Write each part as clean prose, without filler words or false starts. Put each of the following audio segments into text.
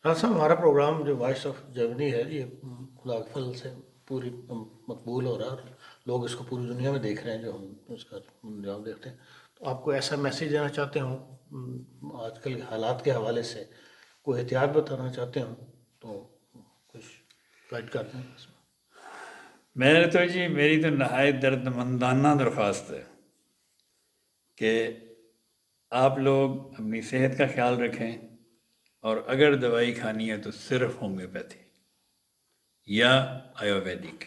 ہاں صاحب، ہمارا پروگرام جو وائس آف جرمنی ہے یہ خدا کے فضل سے پوری مقبول ہو رہا ہے، اور لوگ اس کو پوری دنیا میں دیکھ رہے ہیں جو ہم اس کا انجام دیکھتے ہیں. تو آپ کو ایسا میسیج دینا چاہتے ہوں آج کل کے حالات کے حوالے سے، کوئی احتیاط بتانا چاہتے ہوں تو کچھ گائڈ کر دیں اس میں. میری تو نہایت درد مندانہ درخواست ہے کہ آپ لوگ اپنی صحت کا خیال رکھیں، اور اگر دوائی کھانی ہے تو صرف ہومیوپیتھی یا آیورویدک.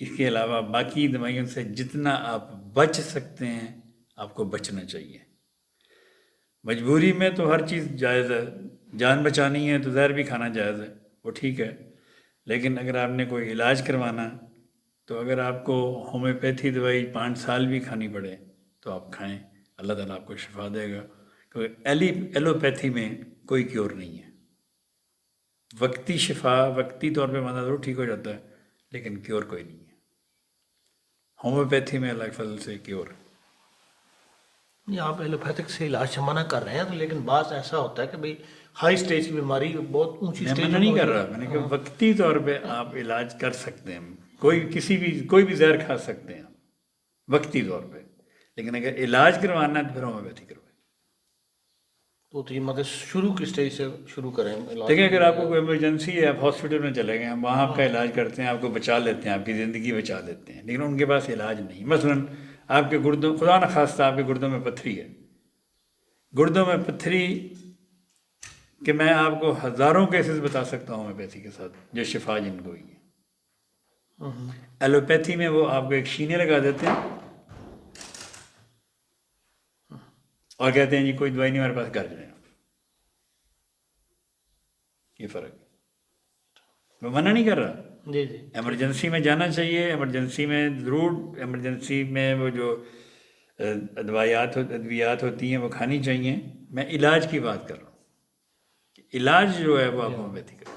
اس کے علاوہ باقی دوائیوں سے جتنا آپ بچ سکتے ہیں آپ کو بچنا چاہیے. مجبوری میں تو ہر چیز جائز ہے، جان بچانی ہے تو زہر بھی کھانا جائز ہے، وہ ٹھیک ہے. لیکن اگر آپ نے کوئی علاج کروانا تو اگر آپ کو ہومیوپیتھی دوائی 5 سال بھی کھانی پڑے تو آپ کھائیں، اللہ تعالیٰ آپ کو شفا دے گا. کیونکہ ایلوپیتھی میں کوئی کیور نہیں ہے. وقتی شفا، وقتی طور پہ بندہ ضرور ٹھیک ہو جاتا ہے، لیکن کیور کوئی نہیں ہے. ہومیوپیتھی میں اللہ کے فضل سے کیور. نہیں، آپ ایلوپیتھک سے علاج سے منع کر رہے ہیں تو، لیکن بعض ایسا ہوتا ہے کہ بھئی ہائی سٹیج کی بیماری بہت اونچی میں سٹیج منع میں نہیں کر موجود. رہا، میں نے کہا وقتی طور پہ آپ علاج کر سکتے ہیں، کوئی بھی زہر کھا سکتے ہیں وقتی طور پہ، لیکن اگر علاج کروانا ہے تو پھر ہومیوپیتھی کروائیں. تو یہ مگر شروع کی سٹیج سے شروع کریں علاج. دیکھیں اگر آپ کو کوئی ایمرجنسی ہے، آپ ہاسپٹل میں چلے گئے، ہم وہاں آپ کا علاج کرتے ہیں، آپ کو بچا لیتے ہیں، آپ کی زندگی بچا لیتے ہیں، لیکن ان کے پاس علاج نہیں. مثلاً آپ کے گردوں، خدا نخواستہ آپ کے گردوں میں پتھری ہے، گردوں میں پتھری کہ میں آپ کو ہزاروں کیسز بتا سکتا ہوں ہومیوپیتھی کے ساتھ جو شفا جن کو ہوئی ہے. ایلوپیتھی میں وہ آپ کو ایک شینے لگا دیتے ہیں اور کہتے ہیں جی کوئی دوائی نہیں ہمارے پاس، گھر جائیں. یہ فرق ہے. میں منع نہیں کر رہا، جی جی. ایمرجنسی میں جانا چاہیے، ایمرجنسی میں ضرور، ایمرجنسی میں وہ جو ادویات ہوتی ہیں وہ کھانی چاہیے. میں علاج کی بات کر رہا ہوں، علاج جو ہے وہ آپ ہومیوپیتھی کریں.